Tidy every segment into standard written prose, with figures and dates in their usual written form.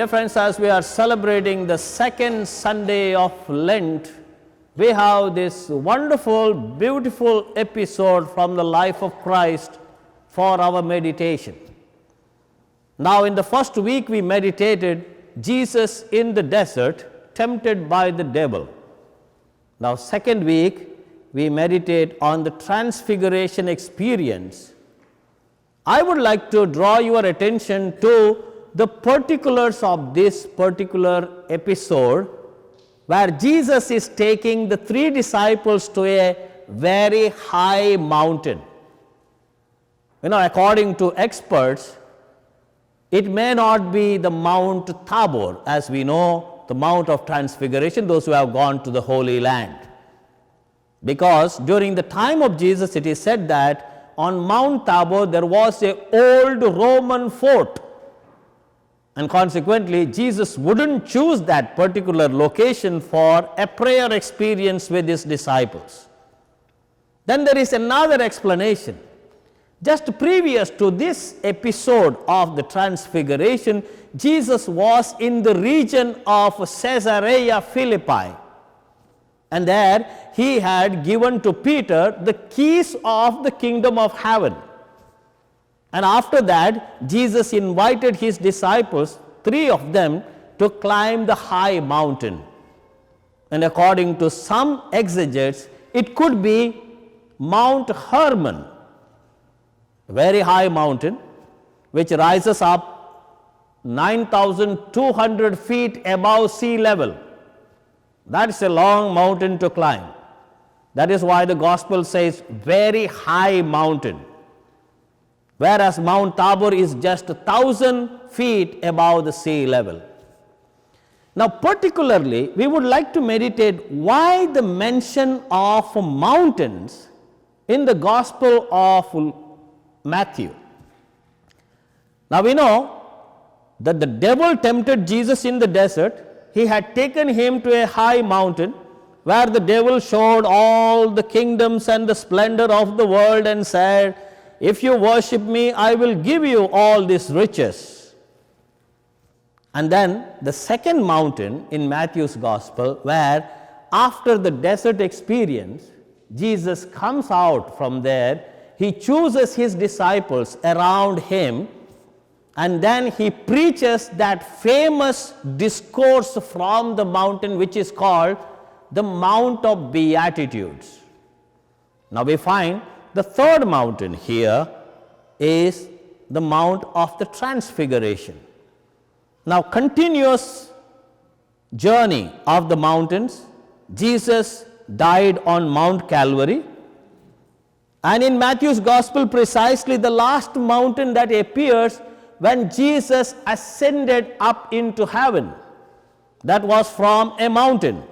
Dear friends, as we are celebrating the second Sunday of Lent, we have this wonderful, beautiful episode from the life of Christ for our meditation. Now, in the first week we meditated Jesus in the desert, tempted by the devil. Now, second week we meditate on the Transfiguration experience. I would like to draw your attention to the particulars of this particular episode, where Jesus is taking the three disciples to a very high mountain. According to experts, it may not be the Mount Tabor, as we know, the Mount of Transfiguration, those who have gone to the Holy Land. Because during the time of Jesus, it is said that on Mount Tabor there was an old Roman fort. And consequently, Jesus wouldn't choose that particular location for a prayer experience with his disciples. Then there is another explanation. Just previous to this episode of the Transfiguration, Jesus was in the region of Caesarea Philippi. And there he had given to Peter the keys of the kingdom of heaven. And after that, Jesus invited his disciples, three of them, to climb the high mountain. And according to some exegetes, it could be Mount Hermon, a very high mountain, which rises up 9,200 feet above sea level. That's a long mountain to climb. That is why the gospel says very high mountain. Whereas Mount Tabor is just 1,000 feet above the sea level. Now, particularly, we would like to meditate why the mention of mountains in the Gospel of Matthew. Now, we know that the devil tempted Jesus in the desert. He had taken him to a high mountain where the devil showed all the kingdoms and the splendor of the world and said, "If you worship me, I will give you all these riches." And then the second mountain in Matthew's gospel, where after the desert experience, Jesus comes out from there, he chooses his disciples around him, and then he preaches that famous discourse from the mountain, which is called the Mount of Beatitudes. Now we find the third mountain here is the Mount of the Transfiguration. Now, continuous journey of the mountains. Jesus died on Mount Calvary. And in Matthew's Gospel, precisely the last mountain that appears when Jesus ascended up into heaven. That was from a mountain.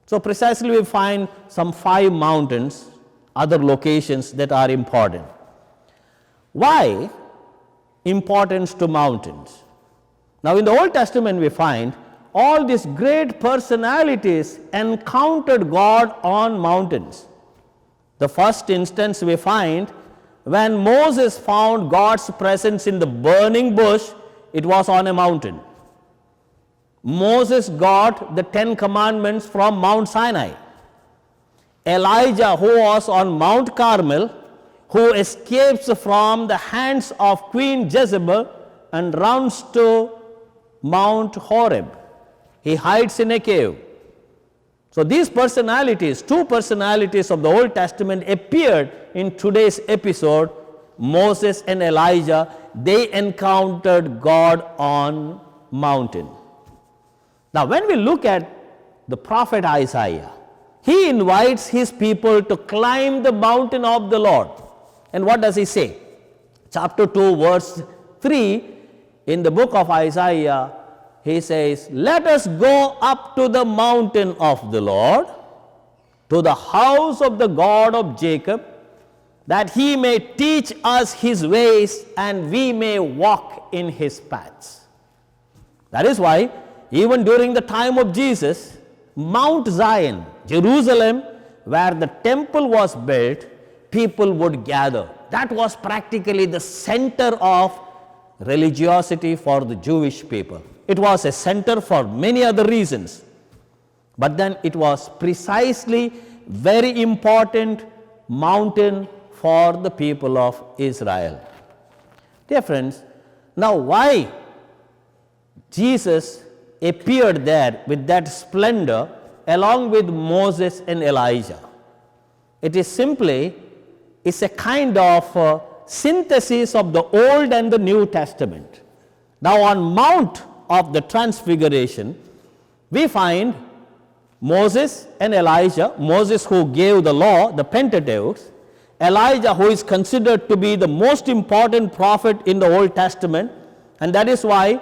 So, precisely we find some 5 mountains, other locations that are important. Why importance to mountains? Now, in the Old Testament we find all these great personalities encountered God on mountains. The first instance we find when Moses found God's presence in the burning bush, it was on a mountain. Moses got the 10 commandments from Mount Sinai. Elijah, who was on Mount Carmel, who escapes from the hands of Queen Jezebel and runs to Mount Horeb. He hides in a cave. So these personalities, 2 personalities of the Old Testament appeared in today's episode. Moses and Elijah, they encountered God on mountain. Now when we look at the prophet Isaiah, he invites his people to climb the mountain of the Lord. And what does he say? Chapter 2, verse 3, in the book of Isaiah, he says, "Let us go up to the mountain of the Lord, to the house of the God of Jacob, that he may teach us his ways and we may walk in his paths." That is why, even during the time of Jesus, Mount Zion, Jerusalem, where the temple was built, people would gather. That was practically the center of religiosity for the Jewish people. It was a center for many other reasons. But then it was precisely very important mountain for the people of Israel. Dear friends, now why Jesus appeared there with that splendor along with Moses and Elijah? It is simply, it's a kind of synthesis of the Old and the New Testament. Now on Mount of the Transfiguration, we find Moses and Elijah, Moses who gave the law, the Pentateuch, Elijah who is considered to be the most important prophet in the Old Testament, and that is why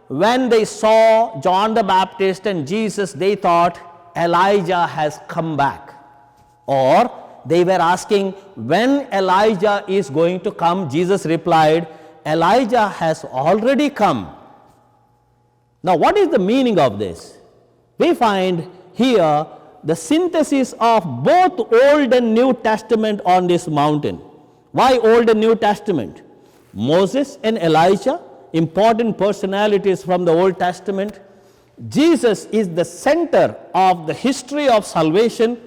when they saw John the Baptist and Jesus, they thought Elijah has come back. Or they were asking when Elijah is going to come. Jesus replied, Elijah has already come. Now what is the meaning of this? We find here the synthesis of both Old and New Testament on this mountain. Why Old and New Testament? Moses and Elijah, important personalities from the Old Testament. Jesus is the center of the history of salvation,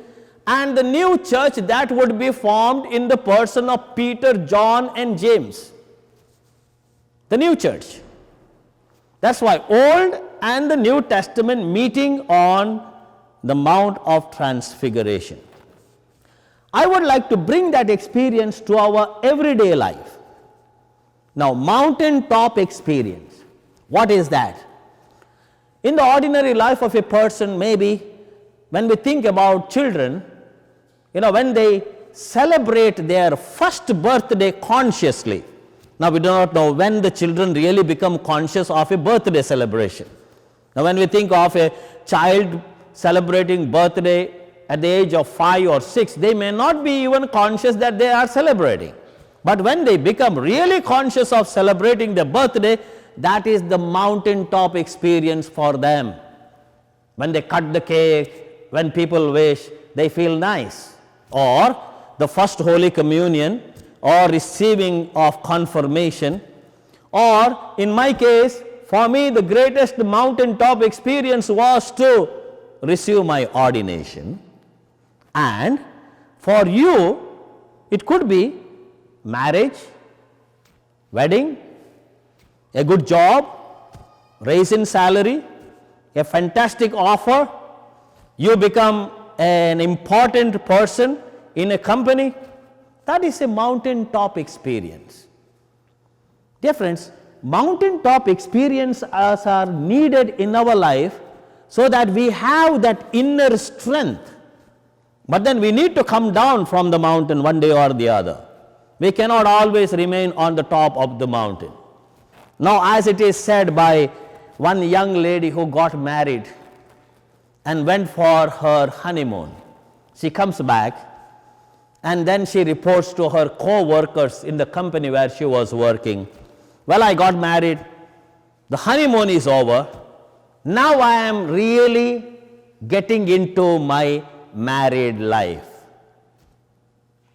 and the new church that would be formed in the person of Peter, John and James. The new church. That's why Old and the New Testament meeting on the Mount of Transfiguration. I would like to bring that experience to our everyday life. Now, mountaintop experience. What is that? In the ordinary life of a person, maybe when we think about children, when they celebrate their first birthday consciously. Now, we do not know when the children really become conscious of a birthday celebration. Now, when we think of a child celebrating birthday at the age of 5 or 6, they may not be even conscious that they are celebrating. But when they become really conscious of celebrating their birthday, that is the mountaintop experience for them. When they cut the cake, when people wish, they feel nice. Or the first Holy Communion, or receiving of confirmation, or in my case, for me the greatest mountaintop experience was to receive my ordination. And for you, it could be marriage, wedding, a good job, raise in salary, a fantastic offer, you become an important person in a company. That is a mountaintop experience. Dear friends, mountaintop experiences are needed in our life so that we have that inner strength. But then we need to come down from the mountain one day or the other. We cannot always remain on the top of the mountain. Now, as it is said by one young lady who got married and went for her honeymoon, she comes back and then she reports to her co-workers in the company where she was working, well, I got married, the honeymoon is over, now I am really getting into my married life.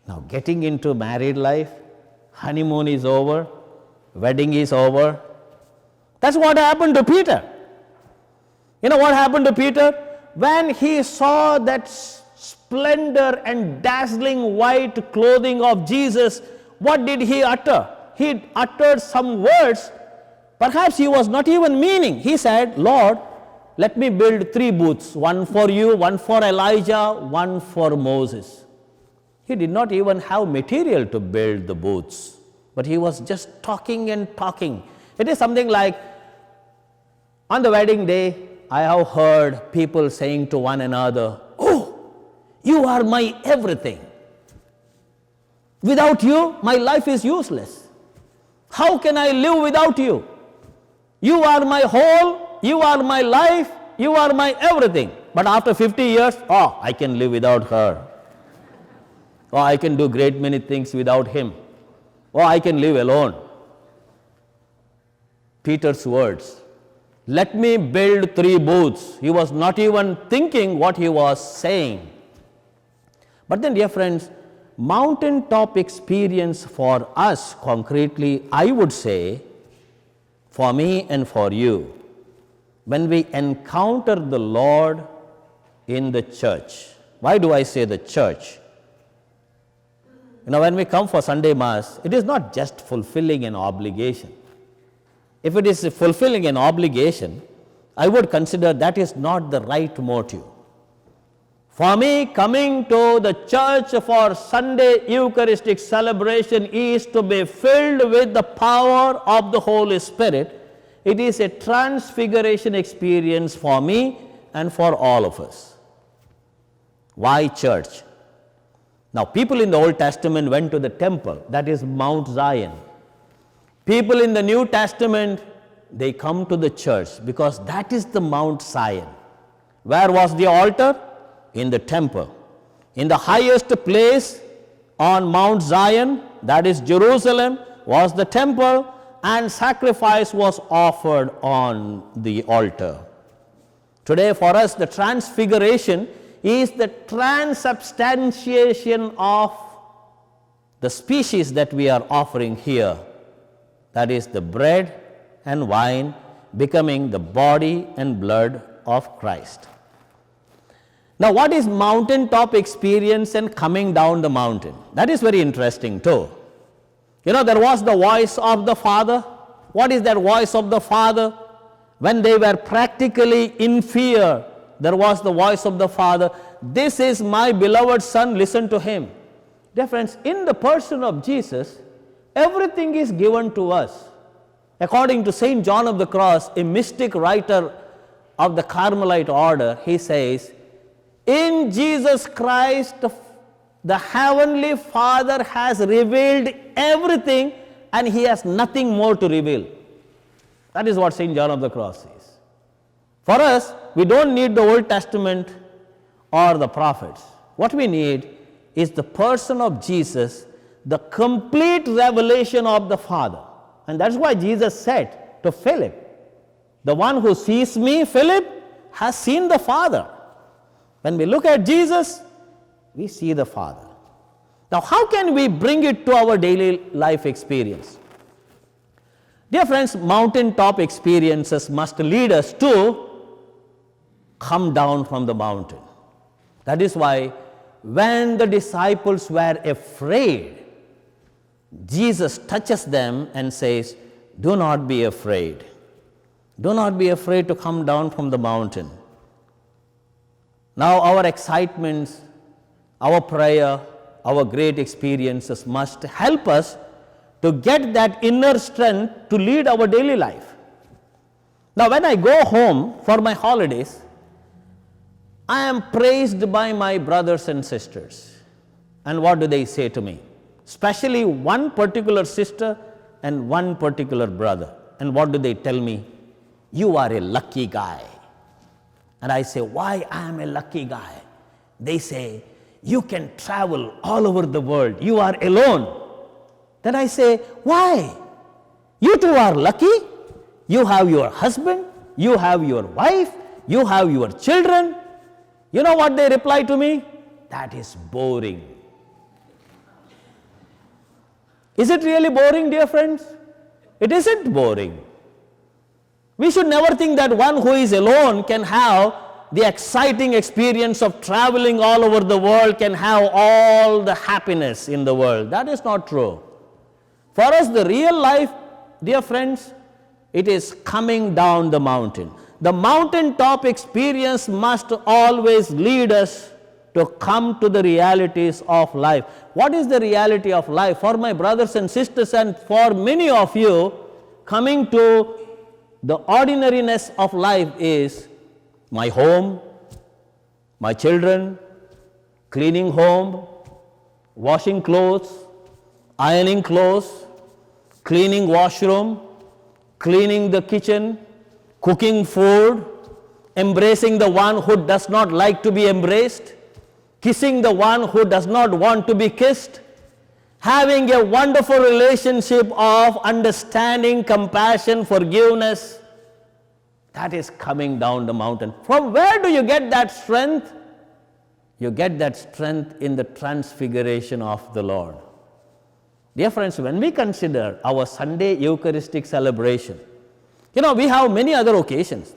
Now, getting into married life, honeymoon is over, wedding is over. That's what happened to Peter. You know what happened to Peter? When he saw that splendor and dazzling white clothing of Jesus, what did he utter? He uttered some words, perhaps he was not even meaning. He said, Lord, let me build 3 booths, one for you, one for Elijah, one for Moses. He did not even have material to build the booths, but he was just talking and talking. It is something like, on the wedding day, I have heard people saying to one another, oh, you are my everything. Without you, my life is useless. How can I live without you? You are my whole, you are my life, you are my everything. But after 50 years, oh, I can live without her. Oh, I can do great many things without him. Oh, I can live alone. Peter's words, let me build 3 booths. He was not even thinking what he was saying. But then, dear friends, mountaintop experience for us concretely, I would say, for me and for you, when we encounter the Lord in the church. Why do I say the church? When we come for Sunday Mass, it is not just fulfilling an obligation. If it is fulfilling an obligation, I would consider that is not the right motive. For me, coming to the church for Sunday Eucharistic celebration is to be filled with the power of the Holy Spirit. It is a transfiguration experience for me and for all of us. Why church? Now, people in the Old Testament went to the temple, that is Mount Zion. People in the New Testament, they come to the church because that is the Mount Zion. Where was the altar? In the temple. In the highest place on Mount Zion, that is Jerusalem, was the temple, and sacrifice was offered on the altar. Today for us, the transfiguration is the transubstantiation of the species that we are offering here. That is the bread and wine becoming the body and blood of Christ. Now, what is mountaintop experience and coming down the mountain? That is very interesting too. There was the voice of the Father. What is that voice of the Father? When they were practically in fear, there was the voice of the Father. This is my beloved Son, listen to him. Dear friends, in the person of Jesus, everything is given to us. According to St. John of the Cross, a mystic writer of the Carmelite order, he says, in Jesus Christ, the Heavenly Father has revealed everything and he has nothing more to reveal. That is what St. John of the Cross says. For us, we don't need the Old Testament or the prophets. What we need is the person of Jesus, the complete revelation of the Father. And that's why Jesus said to Philip, the one who sees me, Philip, has seen the Father. When we look at Jesus, we see the Father. Now, how can we bring it to our daily life experience? Dear friends, mountaintop experiences must lead us to come down from the mountain. That is why when the disciples were afraid, Jesus touches them and says, do not be afraid. Do not be afraid to come down from the mountain. Now our excitements, our prayer, our great experiences must help us to get that inner strength to lead our daily life. Now when I go home for my holidays, I am praised by my brothers and sisters. And what do they say to me? Especially one particular sister and one particular brother. And what do they tell me? You are a lucky guy. And I say, why I am a lucky guy? They say, you can travel all over the world. You are alone. Then I say, why? You too are lucky. You have your husband. You have your wife. You have your children. You know what they reply to me? That is boring. Is it really boring, dear friends? It isn't boring. We should never think that one who is alone can have the exciting experience of traveling all over the world, can have all the happiness in the world. That is not true. For us, the real life, dear friends, it is coming down the mountain. The mountaintop experience must always lead us to come to the realities of life. What is the reality of life? For my brothers and sisters and for many of you, coming to the ordinariness of life is my home, my children, cleaning home, washing clothes, ironing clothes, cleaning washroom, cleaning the kitchen, cooking food, embracing the one who does not like to be embraced, kissing the one who does not want to be kissed, having a wonderful relationship of understanding, compassion, forgiveness. That is coming down the mountain. From where do you get that strength? You get that strength in the transfiguration of the Lord. Dear friends, when we consider our Sunday Eucharistic celebration, we have many other occasions.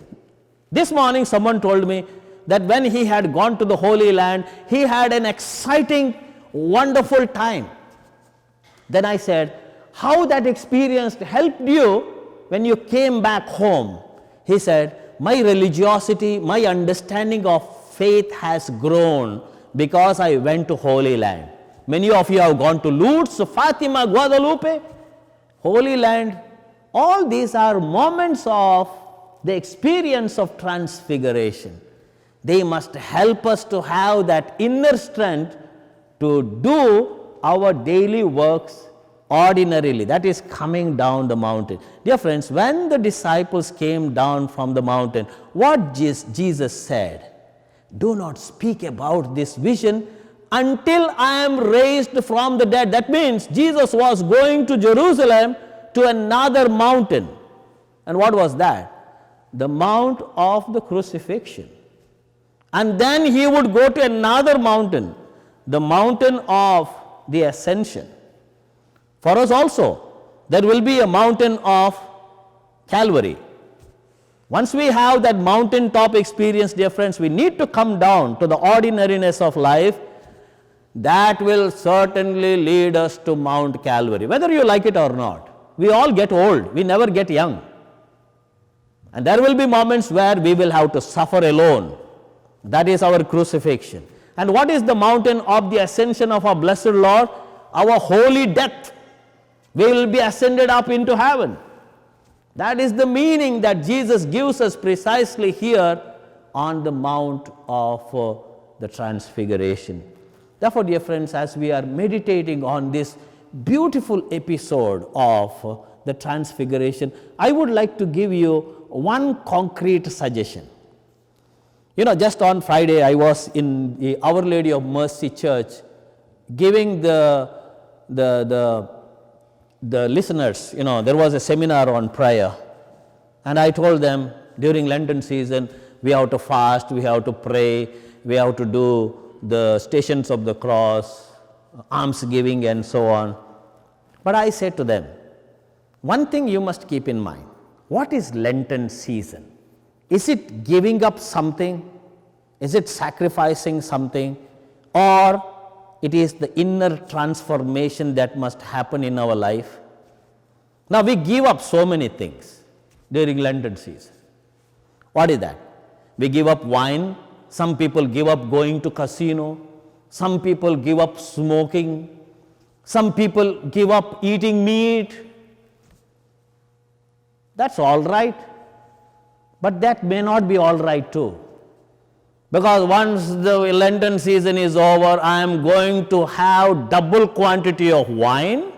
This morning someone told me that when he had gone to the Holy Land, he had an exciting, wonderful time. Then I said, how that experience helped you when you came back home? He said, my religiosity, my understanding of faith has grown because I went to Holy Land. Many of you have gone to Lourdes, Fatima, Guadalupe, Holy Land. All these are moments of the experience of transfiguration. They must help us to have that inner strength to do our daily works ordinarily. That is coming down the mountain. Dear friends, when the disciples came down from the mountain, what Jesus said? Do not speak about this vision until I am raised from the dead. That means Jesus was going to Jerusalem to another mountain. And what was that? The Mount of the Crucifixion. And then he would go to another mountain, the mountain of the Ascension. For us also, there will be a mountain of Calvary. Once we have that mountaintop experience, dear friends, we need to come down to the ordinariness of life. That will certainly lead us to Mount Calvary, whether you like it or not. We all get old, we never get young. And there will be moments where we will have to suffer alone. That is our crucifixion. And what is the mountain of the ascension of our blessed Lord? Our holy death. We will be ascended up into heaven. That is the meaning that Jesus gives us precisely here on the Mount of the Transfiguration. Therefore, dear friends, as we are meditating on this beautiful episode of the Transfiguration, I would like to give you one concrete suggestion. You know, just on Friday, I was in the Our Lady of Mercy Church giving the listeners, you know, there was a seminar on prayer. And I told them during Lenten season, we have to fast, we have to pray, we have to do the Stations of the Cross, alms giving and so on. But I said to them, one thing you must keep in mind. What is Lenten season? Is it giving up something? Is it sacrificing something? Or it is the inner transformation that must happen in our life? Now we give up so many things during Lenten season. What is that? We give up wine. Some people give up going to casino. Some people give up smoking. Some people give up eating meat. That's all right. But that may not be all right too. Because once the Lenten season is over, I am going to have double quantity of wine,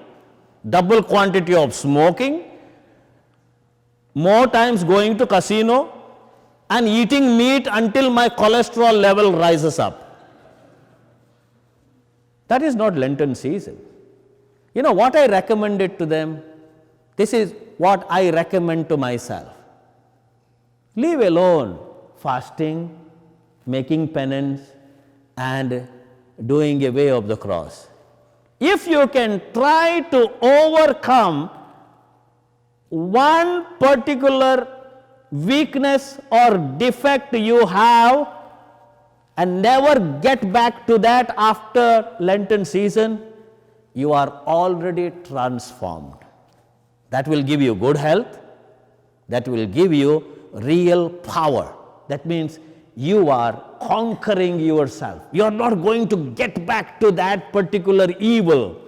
double quantity of smoking, more times going to casino and eating meat until my cholesterol level rises up. That is not Lenten season. You know what I recommended to them? This is what I recommend to myself. Leave alone fasting, making penance, and doing a way of the cross. If you can try to overcome one particular weakness or defect you have and never get back to that after Lenten season, you are already transformed. That will give you good health. That will give you real power. That means you are conquering yourself. You are not going to get back to that particular evil.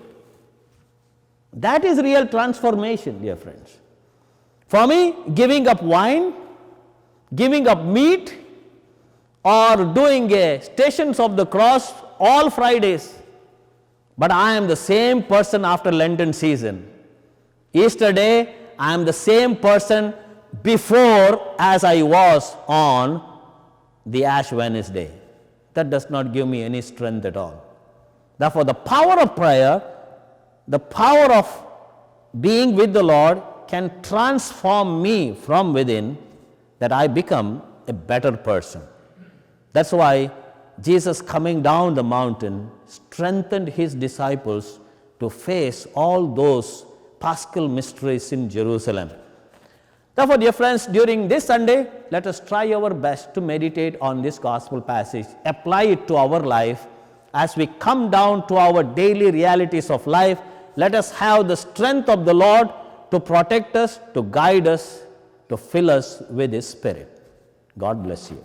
That is real transformation, dear friends. For me, giving up wine, giving up meat, or doing a Stations of the Cross all Fridays. But I am the same person after Lenten season. Easter Day, I am the same person before as I was on the Ash Wednesday. That does not give me any strength at all. Therefore, the power of prayer, the power of being with the Lord can transform me from within, that I become a better person. That's why Jesus, coming down the mountain, strengthened his disciples to face all those Paschal mysteries in Jerusalem. Therefore, dear friends, during this Sunday, let us try our best to meditate on this gospel passage, apply it to our life. As we come down to our daily realities of life, let us have the strength of the Lord to protect us, to guide us, to fill us with His Spirit. God bless you.